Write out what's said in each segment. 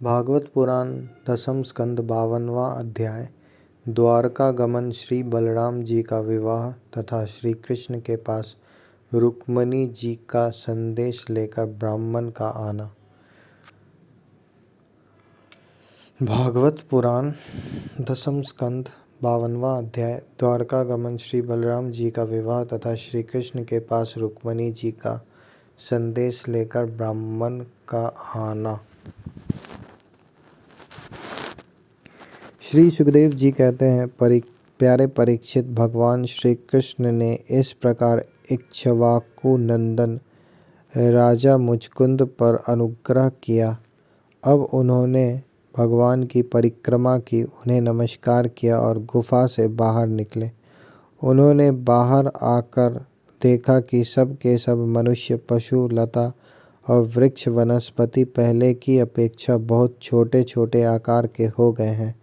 भागवत पुराण दसम स्कंद 52वां अध्याय। द्वारका गमन। श्री बलराम जी का विवाह तथा श्री कृष्ण के पास रुक्मणी जी का संदेश लेकर ब्राह्मण का आना। भागवत पुराण दसम स्कंद 52वां अध्याय। द्वारका गमन। श्री बलराम जी का विवाह तथा श्री कृष्ण के पास रुक्मणी जी का संदेश लेकर ब्राह्मण का आना। श्री सुखदेव जी कहते हैं, प्यारे परीक्षित, भगवान श्री कृष्ण ने इस प्रकार इक्ष्वाकु नंदन राजा मुचकुंद पर अनुग्रह किया। अब उन्होंने भगवान की परिक्रमा की, उन्हें नमस्कार किया और गुफा से बाहर निकले। उन्होंने बाहर आकर देखा कि सब के सब मनुष्य, पशु, लता और वृक्ष वनस्पति पहले की अपेक्षा बहुत छोटे छोटे आकार के हो गए हैं।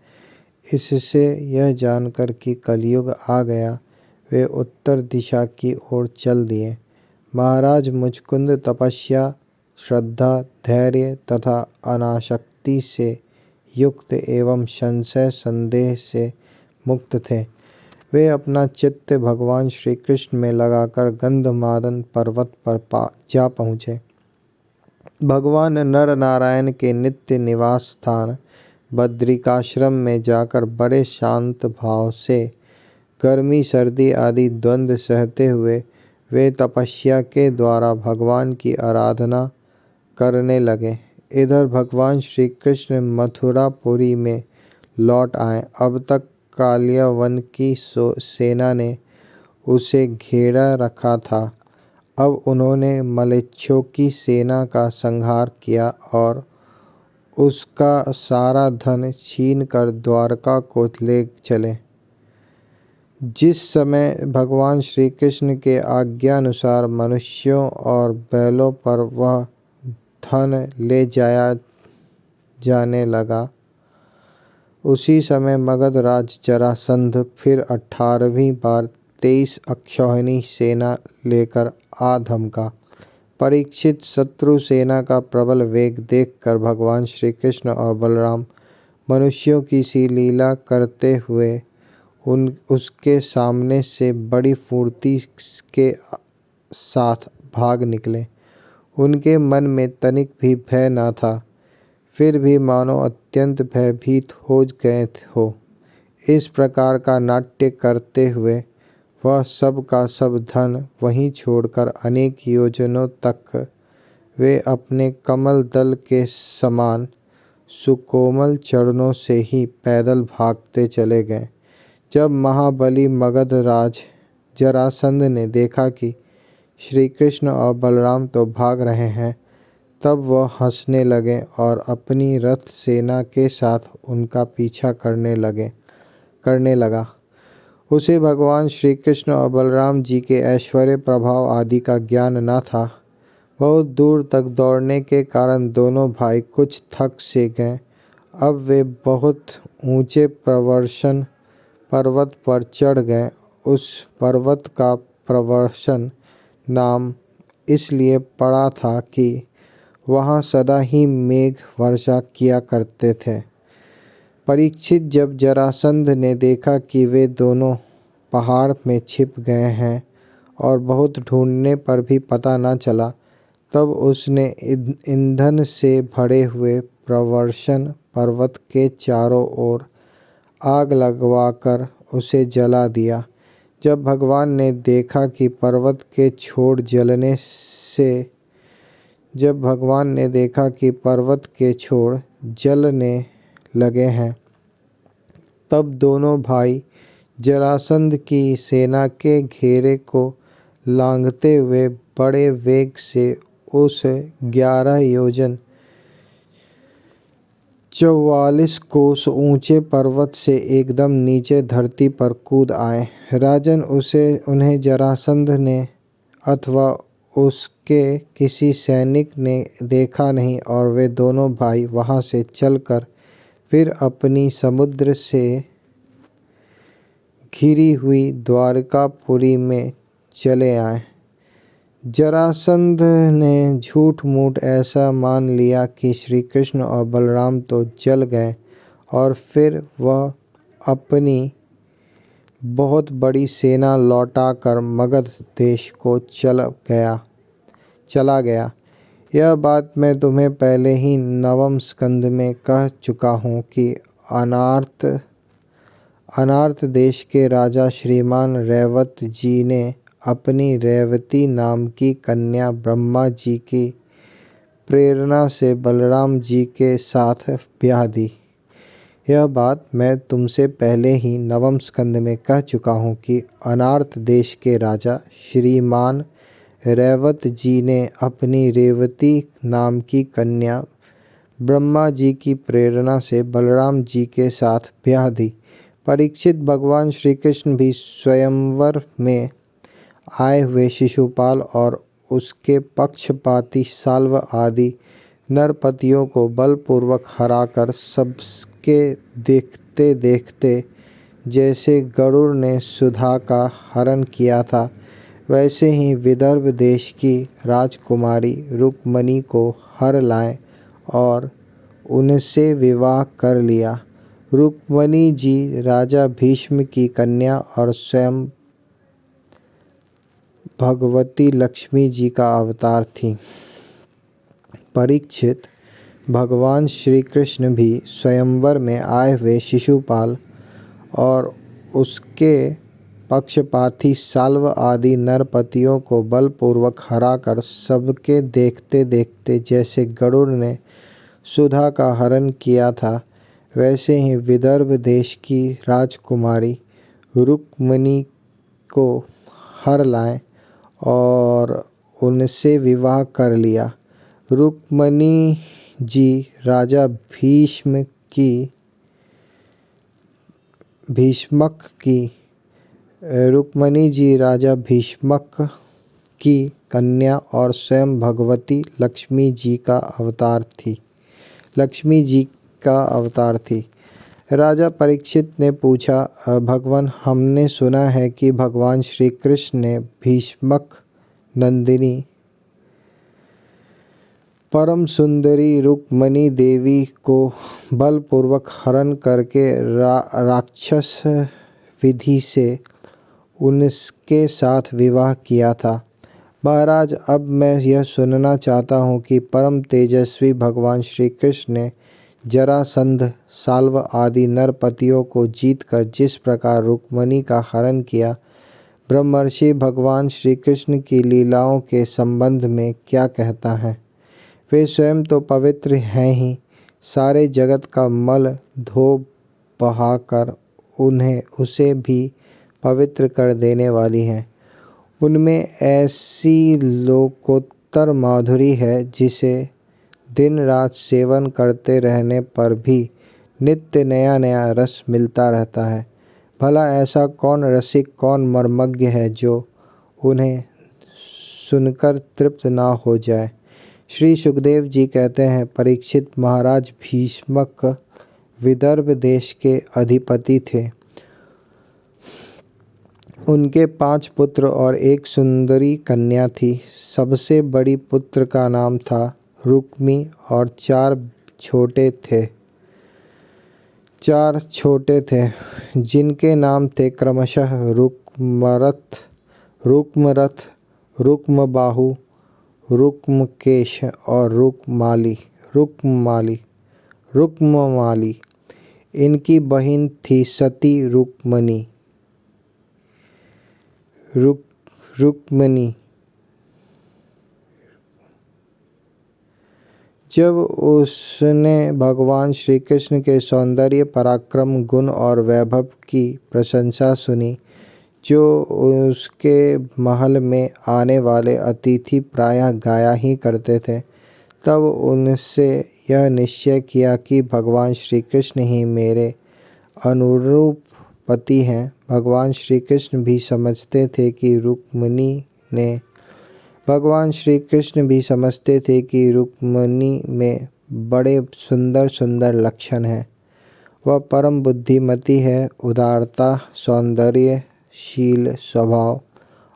इससे यह जानकर कि कलयुग आ गया, वे उत्तर दिशा की ओर चल दिए। महाराज मुचकुंद तपस्या, श्रद्धा, धैर्य तथा अनासक्ति से युक्त एवं संशय संदेह से मुक्त थे। वे अपना चित्त भगवान श्री कृष्ण में लगाकर गंधमादन पर्वत पर जा पहुँचे। भगवान नर नारायण के नित्य निवास स्थान बद्रिकाश्रम में जाकर बड़े शांत भाव से गर्मी सर्दी आदि द्वंद्व सहते हुए वे तपस्या के द्वारा भगवान की आराधना करने लगे। इधर भगवान श्री कृष्ण मथुरापुरी में लौट आए। अब तक कालियावन की सेना ने उसे घेरा रखा था। अब उन्होंने मलेच्छों की सेना का संहार किया और उसका सारा धन छीन कर द्वारका को ले चले। जिस समय भगवान श्री कृष्ण के आज्ञानुसार मनुष्यों और बैलों पर वह धन ले जाया जाने लगा, उसी समय मगध राज जरासंध फिर 18वीं बार 23 अक्षौहिणी सेना लेकर आ धमका। परीक्षित, शत्रु सेना का प्रबल वेग देखकर भगवान श्री कृष्ण और बलराम मनुष्यों की सी लीला करते हुए उसके सामने से बड़ी फुर्ती के साथ भाग निकले। उनके मन में तनिक भी भय न था, फिर भी मानो अत्यंत भयभीत हो गए हो। इस प्रकार का नाट्य करते हुए वह सब का सब धन वहीं छोड़कर अनेक योजनों तक वे अपने कमल दल के समान सुकोमल चरणों से ही पैदल भागते चले गए। जब महाबली मगध राज जरासंध ने देखा कि श्री कृष्ण और बलराम तो भाग रहे हैं, तब वह हंसने लगे और अपनी रथ सेना के साथ उनका पीछा करने लगा। उसे भगवान श्री कृष्ण और बलराम जी के ऐश्वर्य प्रभाव आदि का ज्ञान न था। बहुत दूर तक दौड़ने के कारण दोनों भाई कुछ थक से गए। अब वे बहुत ऊंचे पर्वत पर चढ़ गए। उस पर्वत का प्रवर्षण नाम इसलिए पड़ा था कि वहाँ सदा ही मेघ वर्षा किया करते थे। परीक्षित, जब जरासंध ने देखा कि वे दोनों पहाड़ में छिप गए हैं और बहुत ढूंढने पर भी पता न चला, तब उसने ईंधन से भरे हुए प्रवर्षण पर्वत के चारों ओर आग लगवाकर उसे जला दिया। जब भगवान ने देखा कि पर्वत के छोर जलने लगे हैं, तब दोनों भाई जरासंध की सेना के घेरे को लांघते हुए बड़े वेग से उस 11 योजन 44 कोस ऊंचे पर्वत से एकदम नीचे धरती पर कूद आए। राजन, उन्हें जरासंध ने अथवा उसके किसी सैनिक ने देखा नहीं और वे दोनों भाई वहां से चलकर फिर अपनी समुद्र से घिरी हुई द्वारकापुरी में चले आए। जरासंध ने झूठ मूठ ऐसा मान लिया कि श्री कृष्ण और बलराम तो जल गए और फिर वह अपनी बहुत बड़ी सेना लौटाकर मगध देश को चला गया। यह बात मैं तुम्हें पहले ही नवम स्कंद में कह चुका हूँ कि अनार्त देश के राजा श्रीमान रैवत जी ने अपनी रैवती नाम की कन्या ब्रह्मा जी की प्रेरणा से बलराम जी के साथ ब्याह दी। यह बात मैं तुमसे पहले ही नवम स्कंद में कह चुका हूँ कि अनार्त देश के राजा श्रीमान रैवत जी ने अपनी रेवती नाम की कन्या ब्रह्मा जी की प्रेरणा से बलराम जी के साथ ब्याह दी। परीक्षित, भगवान श्री कृष्ण भी स्वयंवर में आए हुए शिशुपाल और उसके पक्षपाती साल्व आदि नरपतियों को बलपूर्वक हराकर सबके देखते देखते जैसे गरुड़ ने सुधा का हरण किया था, वैसे ही विदर्भ देश की राजकुमारी रुक्मणी को हर लाए और उनसे विवाह कर लिया। रुक्मणी जी राजा भीष्म की कन्या और स्वयं भगवती लक्ष्मी जी का अवतार थी। परीक्षित, भगवान श्री कृष्ण भी स्वयंवर में आए हुए शिशुपाल और उसके पक्षपाती साल्व आदि नरपतियों को बलपूर्वक हराकर सबके देखते देखते जैसे गरुड़ ने सुधा का हरण किया था, वैसे ही विदर्भ देश की राजकुमारी रुक्मणी को हर लाए और उनसे विवाह कर लिया। रुक्मणी जी राजा भीष्मक की कन्या और स्वयं भगवती लक्ष्मी जी का अवतार थी। राजा परीक्षित ने पूछा, भगवान, हमने सुना है कि भगवान श्री कृष्ण ने भीष्मक नंदिनी परम सुंदरी रुक्मणी देवी को बलपूर्वक हरण करके राक्षस विधि से उनके साथ विवाह किया था। महाराज, अब मैं यह सुनना चाहता हूँ कि परम तेजस्वी भगवान श्री कृष्ण ने जरासंध, साल्व आदि नरपतियों को जीतकर जिस प्रकार रुक्मणी का हरण किया, ब्रह्मर्षि भगवान श्री कृष्ण की लीलाओं के संबंध में क्या कहता है। वे स्वयं तो पवित्र हैं ही, सारे जगत का मल धो बहाकर उसे भी पवित्र कर देने वाली हैं। उनमें ऐसी लोकोत्तर माधुरी है जिसे दिन रात सेवन करते रहने पर भी नित्य नया नया रस मिलता रहता है। भला ऐसा कौन रसिक, कौन मर्मज्ञ है जो उन्हें सुनकर तृप्त ना हो जाए। श्री सुखदेव जी कहते हैं, परीक्षित, महाराज भीष्मक विदर्भ देश के अधिपति थे। उनके 5 पुत्र और एक सुंदरी कन्या थी। सबसे बड़ी पुत्र का नाम था रुक्मी और 4 छोटे थे जिनके नाम थे क्रमशः रुक्मरथ, रुक्मबाहु, रुक्मकेश और रुक्ममाली। इनकी बहन थी सती रुक्मणी। जब उसने भगवान श्री कृष्ण के सौंदर्य, पराक्रम, गुण और वैभव की प्रशंसा सुनी, जो उसके महल में आने वाले अतिथि प्रायः गाया ही करते थे, तब उनसे यह निश्चय किया कि भगवान श्री कृष्ण ही मेरे अनुरूप पति हैं। भगवान श्री कृष्ण भी समझते थे कि रुक्मणी में बड़े सुंदर सुंदर लक्षण हैं। वह परम बुद्धिमती है, उदारता, सौंदर्य, शील स्वभाव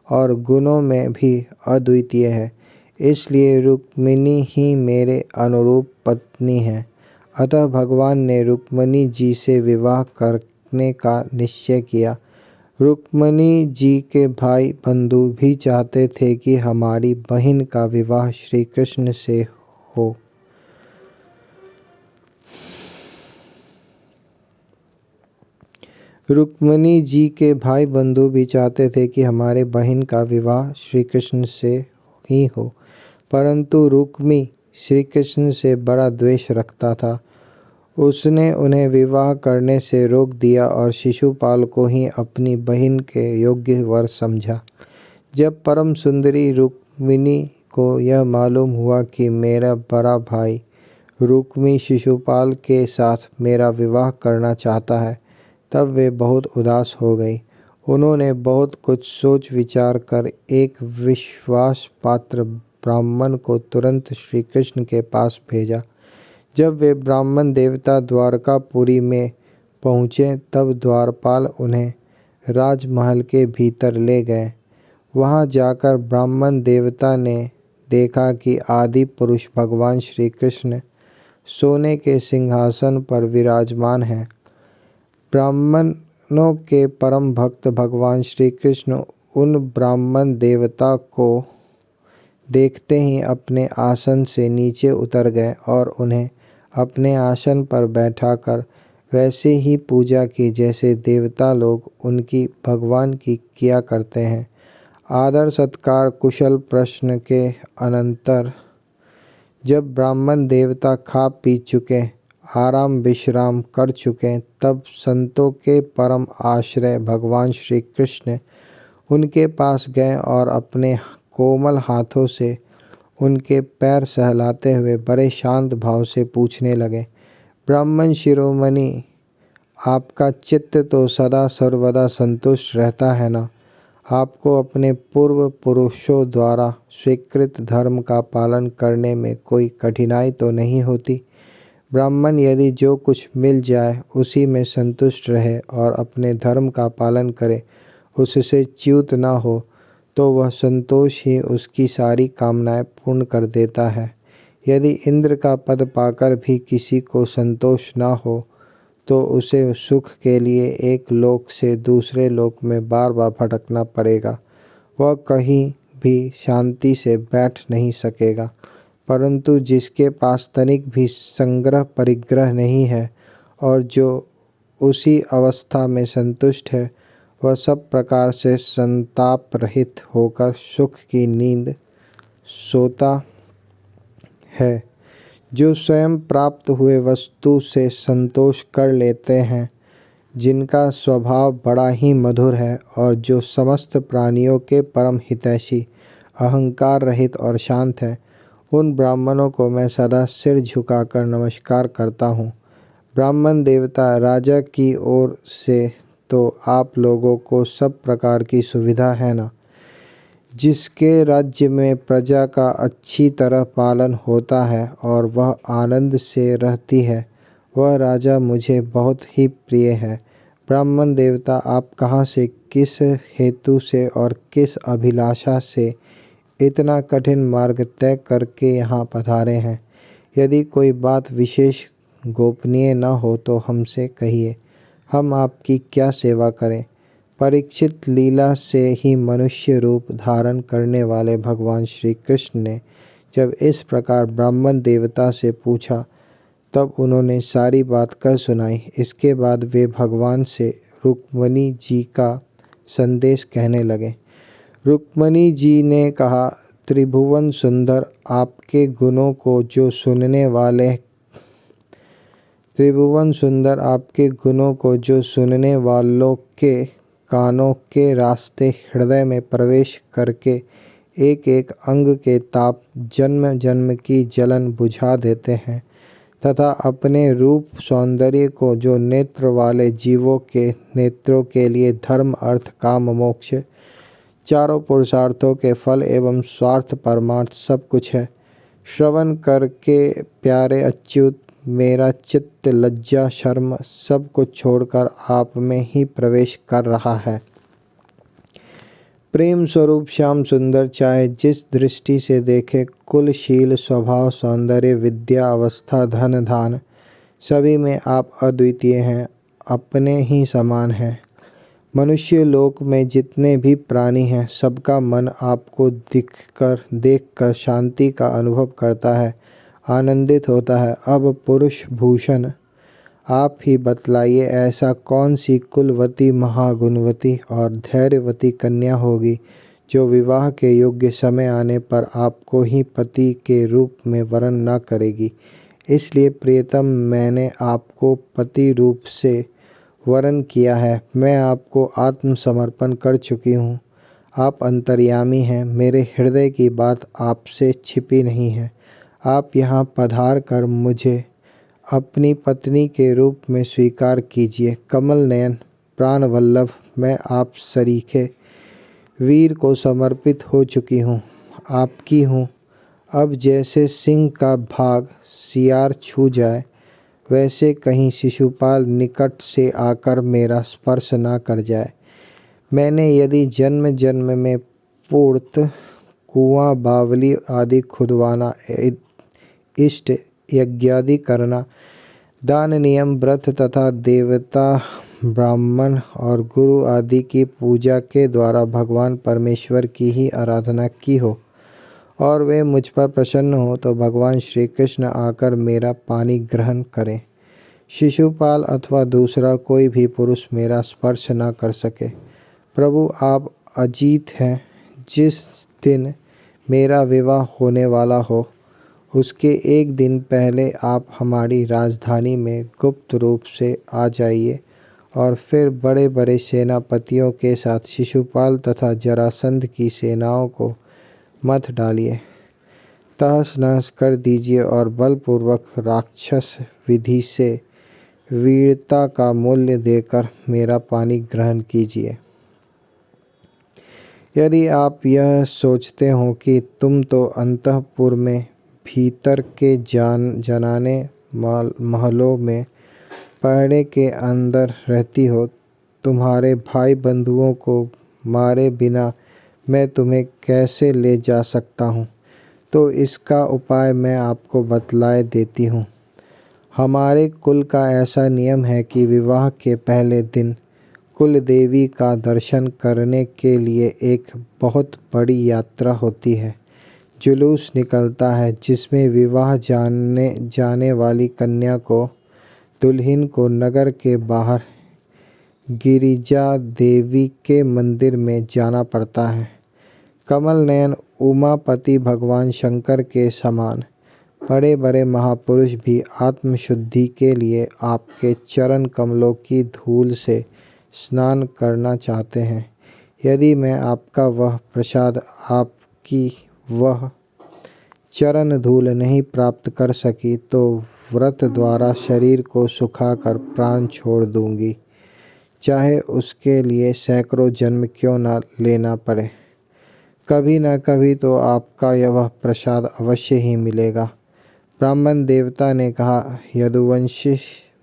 और गुणों में भी अद्वितीय है, इसलिए रुक्मिणी ही मेरे अनुरूप पत्नी है। अतः भगवान ने रुक्मिणी जी से विवाह करने का निश्चय किया। रुक्मिणी जी के भाई बंधु भी चाहते थे कि हमारी बहन का विवाह श्री कृष्ण से हो। रुक्मिणी जी के भाई बंधु भी चाहते थे कि हमारे बहन का विवाह श्री कृष्ण से ही हो, परंतु रुक्मी श्री कृष्ण से बड़ा द्वेष रखता था। उसने उन्हें विवाह करने से रोक दिया और शिशुपाल को ही अपनी बहन के योग्य वर समझा। जब परम सुंदरी रुक्मिणी को यह मालूम हुआ कि मेरा बड़ा भाई रुक्मी शिशुपाल के साथ मेरा विवाह करना चाहता है, तब वे बहुत उदास हो गई। उन्होंने बहुत कुछ सोच विचार कर एक विश्वास पात्र ब्राह्मण को तुरंत श्री कृष्ण के पास भेजा। जब वे ब्राह्मण देवता द्वारकापुरी में पहुँचे, तब द्वारपाल उन्हें राजमहल के भीतर ले गए। वहाँ जाकर ब्राह्मण देवता ने देखा कि आदि पुरुष भगवान श्री कृष्ण सोने के सिंहासन पर विराजमान हैं। ब्राह्मणों के परम भक्त भगवान श्री कृष्ण उन ब्राह्मण देवता को देखते ही अपने आसन से नीचे उतर गए और उन्हें अपने आसन पर बैठाकर वैसे ही पूजा की जैसे देवता लोग उनकी भगवान की किया करते हैं। आदर सत्कार कुशल प्रश्न के अनंतर जब ब्राह्मण देवता खा पी चुके, आराम विश्राम कर चुके, तब संतों के परम आश्रय भगवान श्री कृष्ण उनके पास गए और अपने कोमल हाथों से उनके पैर सहलाते हुए बड़े शांत भाव से पूछने लगे, ब्राह्मण शिरोमणि, आपका चित्त तो सदा सर्वदा संतुष्ट रहता है ना? आपको अपने पूर्व पुरुषों द्वारा स्वीकृत धर्म का पालन करने में कोई कठिनाई तो नहीं होती? ब्राह्मण यदि जो कुछ मिल जाए उसी में संतुष्ट रहे और अपने धर्म का पालन करे, उससे च्युत न हो, तो वह संतोष ही उसकी सारी कामनाएं पूर्ण कर देता है। यदि इंद्र का पद पाकर भी किसी को संतोष न हो, तो उसे सुख के लिए एक लोक से दूसरे लोक में बार बार भटकना पड़ेगा। वह कहीं भी शांति से बैठ नहीं सकेगा। परंतु जिसके पास तनिक भी संग्रह परिग्रह नहीं है और जो उसी अवस्था में संतुष्ट है, वह सब प्रकार से संताप रहित होकर सुख की नींद सोता है। जो स्वयं प्राप्त हुए वस्तु से संतोष कर लेते हैं, जिनका स्वभाव बड़ा ही मधुर है और जो समस्त प्राणियों के परम हितैषी, अहंकार रहित और शांत है, उन ब्राह्मणों को मैं सदा सिर झुकाकर नमस्कार करता हूँ। ब्राह्मण देवता, राजा की ओर से तो आप लोगों को सब प्रकार की सुविधा है ना? जिसके राज्य में प्रजा का अच्छी तरह पालन होता है और वह आनंद से रहती है, वह राजा मुझे बहुत ही प्रिय है। ब्राह्मण देवता, आप कहाँ से, किस हेतु से और किस अभिलाषा से इतना कठिन मार्ग तय करके यहाँ पधारे हैं? यदि कोई बात विशेष गोपनीय न हो तो हमसे कहिए, हम आपकी क्या सेवा करें। परीक्षित, लीला से ही मनुष्य रूप धारण करने वाले भगवान श्री कृष्ण ने जब इस प्रकार ब्राह्मण देवता से पूछा, तब उन्होंने सारी बात कह सुनाई। इसके बाद वे भगवान से रुक्मिणी जी का संदेश कहने लगे। रुक्मिणी जी ने कहा, त्रिभुवन सुंदर, आपके गुणों को जो सुनने वालों के कानों के रास्ते हृदय में प्रवेश करके एक एक अंग के ताप, जन्म जन्म की जलन बुझा देते हैं, तथा अपने रूप सौंदर्य को जो नेत्र वाले जीवों के नेत्रों के लिए धर्म अर्थ काम मोक्ष चारों पुरुषार्थों के फल एवं स्वार्थ परमार्थ सब कुछ है, श्रवण करके प्यारे अच्युत मेरा चित्त लज्जा शर्म सब कुछ छोड़कर आप में ही प्रवेश कर रहा है। प्रेम स्वरूप श्याम सुंदर चाहे जिस दृष्टि से देखे, कुलशील, स्वभाव, सौंदर्य, विद्या, अवस्था, धन, धान, सभी में आप अद्वितीय हैं, अपने ही समान हैं। मनुष्य लोक में जितने भी प्राणी हैं, सबका मन आपको देखकर शांति का अनुभव करता है, आनंदित होता है। अब पुरुष भूषण आप ही बतलाइए, ऐसा कौन सी कुलवती, महागुणवती और धैर्यवती कन्या होगी जो विवाह के योग्य समय आने पर आपको ही पति के रूप में वरण न करेगी। इसलिए प्रियतम, मैंने आपको पति रूप से वरण किया है। मैं आपको आत्मसमर्पण कर चुकी हूँ। आप अंतर्यामी हैं, मेरे हृदय की बात आपसे छिपी नहीं है। आप यहाँ पधार कर मुझे अपनी पत्नी के रूप में स्वीकार कीजिए। कमल नयन, प्राण वल्लभ, मैं आप सरीखे वीर को समर्पित हो चुकी हूँ, आपकी हूँ। अब जैसे सिंह का भाग सियार छू जाए, वैसे कहीं शिशुपाल निकट से आकर मेरा स्पर्श ना कर जाए। मैंने यदि जन्म जन्म में पूर्त, कुआं, बावली आदि खुदवाना, इष्ट यज्ञादि करना, दान, नियम, व्रत तथा देवता, ब्राह्मण और गुरु आदि की पूजा के द्वारा भगवान परमेश्वर की ही आराधना की हो और वे मुझ पर प्रसन्न हो, तो भगवान श्री कृष्ण आकर मेरा पानी ग्रहण करें। शिशुपाल अथवा दूसरा कोई भी पुरुष मेरा स्पर्श न कर सके। प्रभु, आप अजीत हैं। जिस दिन मेरा विवाह होने वाला हो, उसके एक दिन पहले आप हमारी राजधानी में गुप्त रूप से आ जाइए और फिर बड़े बड़े सेनापतियों के साथ शिशुपाल तथा जरासंध की सेनाओं को मत डालिए, तहस नहस कर दीजिए और बलपूर्वक राक्षस विधि से वीरता का मूल्य देकर मेरा पानी ग्रहण कीजिए। यदि आप यह सोचते हो कि तुम तो अंतःपुर में भीतर के जनाने महलों में पहरे के अंदर रहती हो, तुम्हारे भाई बंधुओं को मारे बिना मैं तुम्हें कैसे ले जा सकता हूँ, तो इसका उपाय मैं आपको बतलाए देती हूँ। हमारे कुल का ऐसा नियम है कि विवाह के पहले दिन कुल देवी का दर्शन करने के लिए एक बहुत बड़ी यात्रा होती है। जुलूस निकलता है जिसमें विवाह जाने वाली कन्या को, दुल्हन को नगर के बाहर गिरिजा देवी के मंदिर में जाना पड़ता है। कमल नयन, उमापति भगवान शंकर के समान बड़े बड़े महापुरुष भी आत्मशुद्धि के लिए आपके चरण कमलों की धूल से स्नान करना चाहते हैं। यदि मैं आपका वह प्रसाद, आपकी वह चरण धूल नहीं प्राप्त कर सकी, तो व्रत द्वारा शरीर को सुखाकर प्राण छोड़ दूंगी, चाहे उसके लिए सैकड़ों जन्म क्यों न लेना पड़े। कभी न कभी तो आपका यह प्रसाद अवश्य ही मिलेगा। ब्राह्मण देवता ने कहा,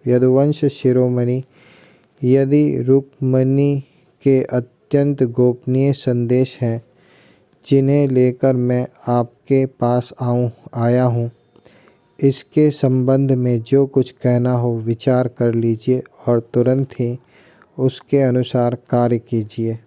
यदुवंश शिरोमणि, यदि रुक्मिणी के अत्यंत गोपनीय संदेश हैं जिन्हें लेकर मैं आपके पास आया हूँ, इसके संबंध में जो कुछ कहना हो विचार कर लीजिए और तुरंत ही उसके अनुसार कार्य कीजिए।